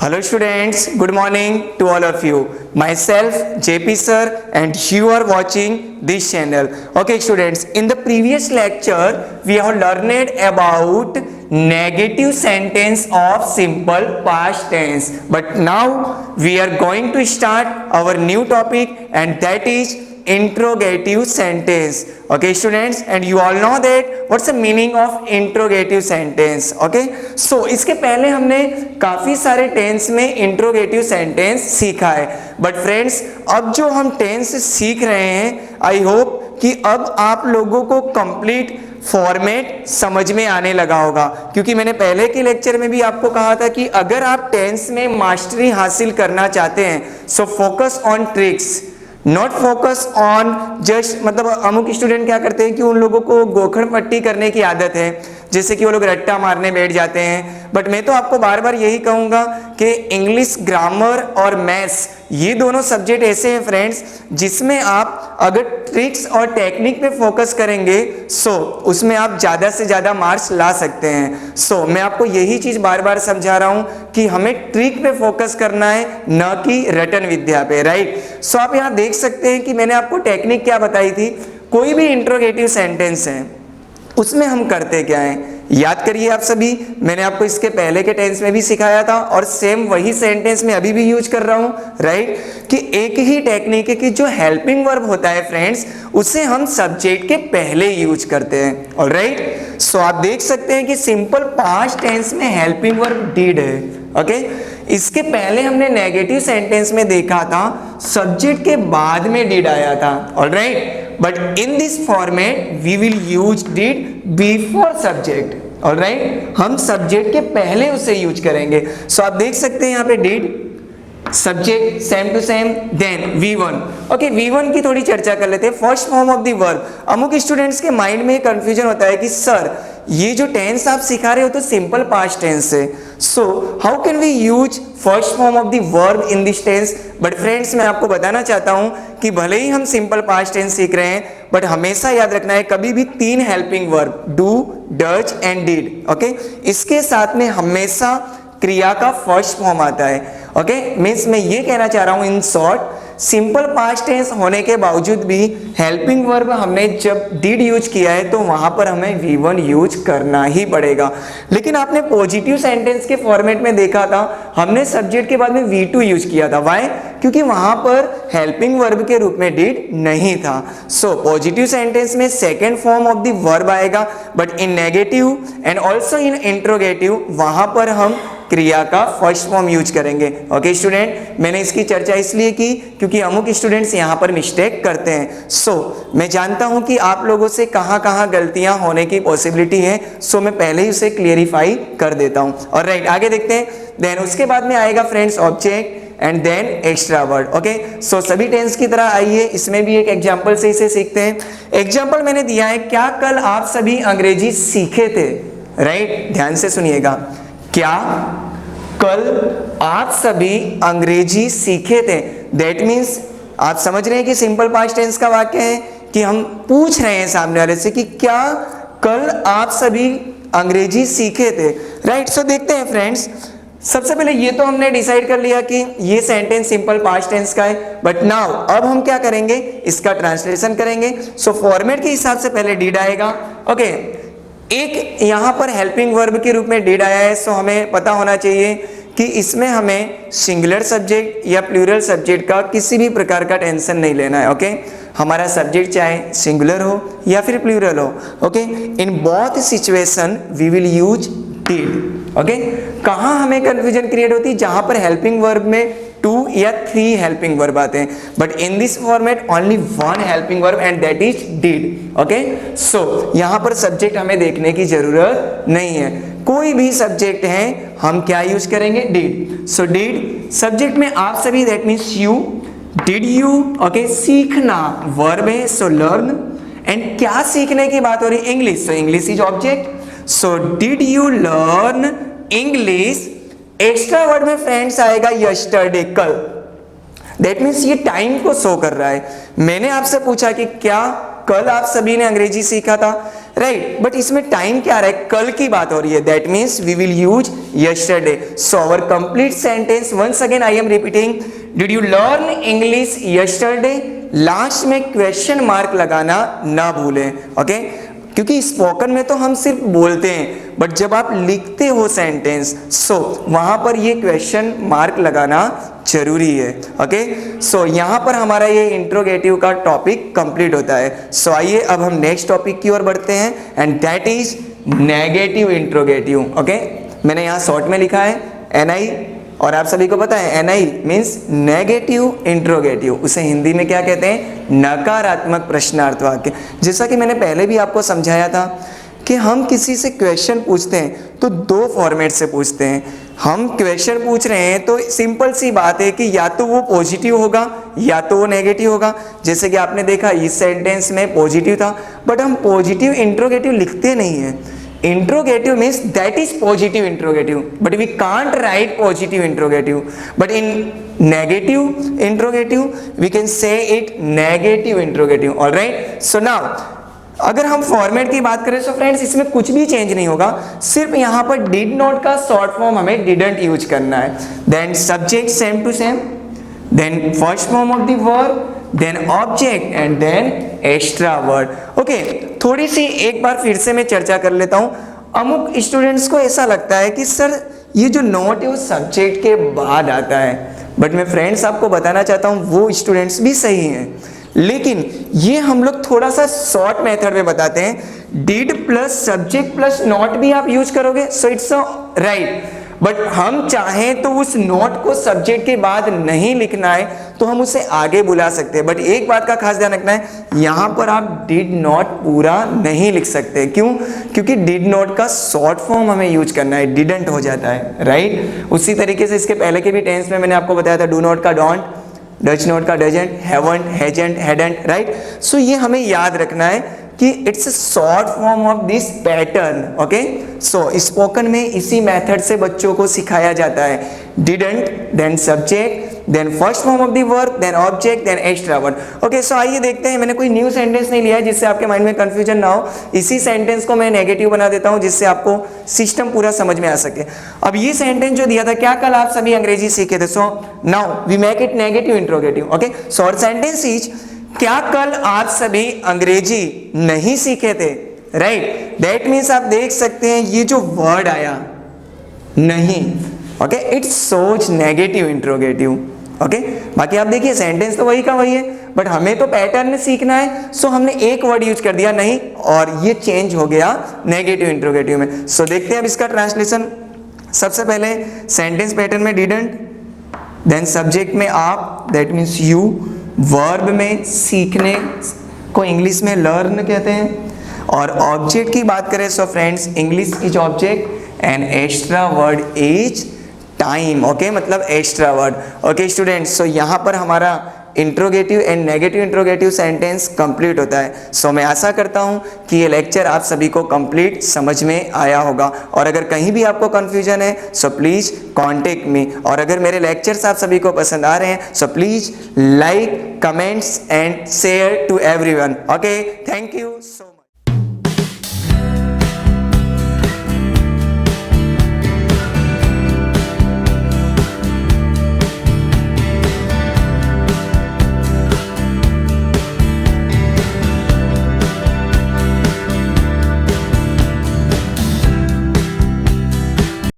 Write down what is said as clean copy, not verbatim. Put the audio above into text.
Hello students, good morning to all of you. Myself JP sir and you are watching this channel. Okay students, in the previous lecture we have learned about negative sentence of simple past tense. But now we are going to start our new topic and that is interrogative sentence. Okay students, and you all know that what's the meaning of interrogative sentence. Okay, so इसके पहले हमने काफी सारे tense में interrogative sentence सीखा है, but friends अब जो हम टेंस सीख रहे हैं आई होप कि अब आप लोगों को कंप्लीट फॉर्मेट समझ में आने लगा होगा, क्योंकि मैंने पहले के लेक्चर में भी आपको कहा था कि अगर आप टेंस में मास्टरी हासिल करना चाहते हैं so focus on tricks, not focus on just, मतलब अमुक स्टूडेंट क्या करते हैं कि उन लोगों को गोखड़ पट्टी करने की आदत है, जैसे कि वो लोग रट्टा मारने बैठ जाते हैं। बट मैं तो आपको बार बार यही कहूंगा कि इंग्लिश ग्रामर और मैथ्स ये दोनों सब्जेक्ट ऐसे हैं फ्रेंड्स जिसमें आप अगर ट्रिक्स और टेक्निक पे फोकस करेंगे सो उसमें आप ज़्यादा से ज़्यादा मार्क्स ला सकते हैं। सो मैं आपको यही चीज़ बार बार समझा रहा हूँ कि हमें ट्रिक पे फोकस करना है, न कि रटन विद्या पे, राइट। सो आप यहाँ देख सकते हैं कि मैंने आपको टेक्निक क्या बताई थी। कोई भी इंट्रोगेटिव सेंटेंस है उसमें हम करते क्या हैं, याद करिए आप सभी, मैंने आपको इसके पहले के टेंस में भी सिखाया था और सेम वही सेंटेंस में अभी भी यूज कर रहा हूं, राइट, कि एक ही टेक्निक है कि जो हेल्पिंग वर्ब होता है फ्रेंड्स उसे हम सब्जेक्ट के पहले यूज करते हैं। ऑलराइट, सो आप देख सकते हैं कि सिंपल पास्ट टेंस में हेल्पिंग वर्ब डिड है। ओके, इसके पहले हमने नेगेटिव सेंटेंस में देखा था सब्जेक्ट के बाद में डिड आया था। Alright, but in this format we will use did before subject. Alright, हम सब्जेक्ट के पहले उसे यूज करेंगे। सो आप देख सकते हैं यहाँ पे did subject same to same, then V1। Okay, V1 की थोड़ी चर्चा कर लेते हैं। First form of the verb, अमुक स्टूडेंट्स के माइंड में कंफ्यूजन होता है कि सर ये जो टेंस आप सिखा रहे हो तो सिंपल पास्ट टेंस है, so how can we use first form of the verb in this tense. But friends मैं आपको बताना चाहता हूं कि भले ही हम सिंपल पास्ट टेंस सीख रहे हैं बट हमेशा याद रखना है कभी भी तीन helping verb do, does and did, okay, इसके साथ में हमेशा क्रिया का फर्स्ट फॉर्म आता है। ओके, मीन्स मैं ये कहना चाह रहा हूं in short, simple past tense होने के बावजूद भी हेल्पिंग वर्ब हमने जब डिड यूज किया है तो वहां पर हमें V1 यूज करना ही पड़ेगा। लेकिन आपने पॉजिटिव सेंटेंस के फॉर्मेट में देखा था हमने सब्जेक्ट के बाद में V2 यूज किया था। व्हाई? क्योंकि वहां पर हेल्पिंग वर्ब के रूप में डिड नहीं था। सो पॉजिटिव सेंटेंस में second form of the verb आएगा, but in negative and also in interrogative वहां पर हम क्रिया का फर्स्ट फॉर्म यूज करेंगे। ओके स्टूडेंट, मैंने इसकी चर्चा इसलिए की क्योंकि अमुक स्टूडेंट्स यहाँ पर मिस्टेक करते हैं। सो मैं जानता हूं कि आप लोगों से कहाँ कहाँ गलतियां होने की पॉसिबिलिटी है, सो मैं पहले ही उसे क्लियरिफाई कर देता हूं। और राइट, आगे देखते हैं। देन उसके बाद में आएगा friends object and then extra word. Okay, so सभी टेंस की तरह आइए इसमें भी एक एग्जाम्पल से इसे सीखते हैं। एग्जाम्पल मैंने दिया है, क्या कल आप सभी अंग्रेजी सीखे थे। राइट, ध्यान से सुनिएगा, क्या कल आप सभी अंग्रेजी सीखे थे। दैट मीन्स आप समझ रहे हैं कि सिंपल पास्ट टेंस का वाक्य है कि हम पूछ रहे हैं सामने वाले से कि क्या कल आप सभी अंग्रेजी सीखे थे। राइट, सो देखते हैं फ्रेंड्स, सबसे पहले ये तो हमने डिसाइड कर लिया कि ये सेंटेंस सिंपल पास्ट टेंस का है, बट नाउ अब हम क्या करेंगे, इसका ट्रांसलेशन करेंगे। सो फॉर्मेट के हिसाब से पहले डिड आएगा। ओके, एक यहां पर हेल्पिंग वर्ब के रूप में डिड आया है, सो हमें पता होना चाहिए कि इसमें हमें सिंगुलर सब्जेक्ट या प्लूरल सब्जेक्ट का किसी भी प्रकार का टेंशन नहीं लेना है। ओके, हमारा सब्जेक्ट चाहे सिंगुलर हो या फिर प्लूरल हो, okay, in both situation we will use did. Okay, कहां हमें कंफ्यूजन क्रिएट होती है, जहां पर हेल्पिंग वर्ब में 2 या 3 हेल्पिंग वर्ब आते हैं, but in this format only 1 helping verb and that is did. Okay, so यहां पर सब्जेक्ट हमें देखने की जरूरत नहीं है, कोई भी सब्जेक्ट है हम क्या यूज करेंगे, डिड। सो डिड सब्जेक्ट में आप सभी, that means you, did you, okay, सीखना वर्ब है, सो लर्न, एंड क्या सीखने की बात हो रही है, English, so English is object. So did you learn English. Extra word में फ्रेंड्स आएगा यस्टरडे, कल। दैट मीन्स ये टाइम को शो कर रहा है। मैंने आपसे पूछा कि क्या कल आप सभी ने अंग्रेजी सीखा था, राइट, बट इसमें टाइम क्या आ रहा है, कल की बात हो रही है, that means we will use yesterday. So our complete sentence, once again I am repeating, did you learn English yesterday. Last में क्वेश्चन मार्क लगाना ना भूलें, ओके, क्योंकि स्पोकन में तो हम सिर्फ बोलते हैं, बट जब आप लिखते हो सेंटेंस, सो वहां पर ये क्वेश्चन मार्क लगाना जरूरी है, ओके. सो यहाँ पर हमारा ये इंट्रोगेटिव का टॉपिक कंप्लीट होता है. सो आइए अब हम नेक्स्ट टॉपिक की ओर बढ़ते हैं, and that is negative interrogative, okay. मैंने यहाँ शॉर्ट में लिखा है NI, और आप सभी को पता है NI मीन्स नेगेटिव इंट्रोगेटिव, उसे हिंदी में क्या कहते हैं, नकारात्मक प्रश्नार्थ वाक्य. जैसा कि मैंने पहले भी आपको समझाया था कि हम किसी से क्वेश्चन पूछते हैं तो दो फॉर्मेट से पूछते हैं. हम क्वेश्चन पूछ रहे हैं तो सिंपल सी बात है कि या तो वो पॉजिटिव होगा या तो वो नेगेटिव होगा. जैसे कि आपने देखा इस सेंटेंस में पॉजिटिव था, बट हम पॉजिटिव इंट्रोगेटिव लिखते नहीं हैं. Interrogative means that is positive interrogative, but we can't write positive interrogative. But in negative interrogative, we can say it negative interrogative. All right. So now, अगर हम format की बात करें, सो फ्रेंड्स इसमें कुछ भी चेंज नहीं होगा, सिर्फ यहाँ पर डिड नॉट का शॉर्ट फॉर्म हमें डिडंट यूज करना है. Then subject same to same, then first form of the verb, then object and then extra word. Okay, थोड़ी सी एक बार फिर से मैं चर्चा कर लेता हूं. अमुक स्टूडेंट्स को ऐसा लगता है कि सर ये जो नोट है वो सब्जेक्ट के बाद आता है, बट मैं फ्रेंड्स आपको बताना चाहता हूं वो स्टूडेंट्स भी सही हैं, लेकिन ये हम लोग थोड़ा सा शॉर्ट मेथड में बताते हैं. Did plus subject plus note भी आप यूज करोगे, सो इट्स राइट, बट हम चाहें तो उस नोट को सब्जेक्ट के बाद नहीं लिखना है तो हम उसे आगे बुला सकते हैं. बट एक बात का खास ध्यान रखना है, यहां पर आप डिड नॉट पूरा नहीं लिख सकते. क्यों? क्योंकि डिड नॉट का शॉर्ट फॉर्म हमें यूज करना है, डिडंट हो जाता है, राइट. उसी तरीके से इसके पहले के भी टेंस में मैंने आपको बताया था, डू नॉट का डोंट, डच नॉट का doesn't, haven't, hasn't, hadn't, right. So ये हमें याद रखना है कि it's a short form of this pattern, okay. So spoken में इसी मेथड से बच्चों को सिखाया जाता है. Didn't, then subject, then first form of the verb, then object, then extra word. Okay, so आइए देखते हैं. मैंने कोई न्यू सेंटेंस नहीं लिया है जिससे आपके माइंड में कंफ्यूजन ना हो. इसी सेंटेंस को मैं नेगेटिव बना देता हूं जिससे आपको सिस्टम पूरा समझ में आ सके. अब ये सेंटेंस जो दिया था, क्या कल आप सभी अंग्रेजी सीखे थे? So now we make it negative interrogative, okay. So our sentence is, क्या कल आप सभी अंग्रेजी नहीं सीखे थे, राइट. दैट मीन्स आप देख सकते हैं ये जो वर्ड आया नहीं, okay, it shows negative interrogative, okay. बाकी आप देखिए सेंटेंस तो वही का वही है, बट हमें तो पैटर्न सीखना है. सो हमने एक वर्ड यूज कर दिया नहीं, और ये चेंज हो गया नेगेटिव इंट्रोगेटिव में. सो देखते हैं अब इसका ट्रांसलेशन. सबसे पहले सेंटेंस पैटर्न में डिडंट, देन सब्जेक्ट में आप, दैट मीन्स यू, वर्ब में सीखने को इंग्लिश में लर्न कहते हैं, और ऑब्जेक्ट की बात करें so friends English is object and extra word is time, okay, मतलब एक्स्ट्रा वर्ड. ओके स्टूडेंट्स, सो यहाँ पर हमारा interrogative and negative interrogative sentence complete होता है. सो मैं आशा करता हूँ कि ये लेक्चर आप सभी को कंप्लीट समझ में आया होगा, और अगर कहीं भी आपको कंफ्यूजन है सो प्लीज़ कांटेक्ट मी. और अगर मेरे लेक्चर्स आप सभी को पसंद आ रहे हैं so please like, comments and share to everyone. Okay, thank you so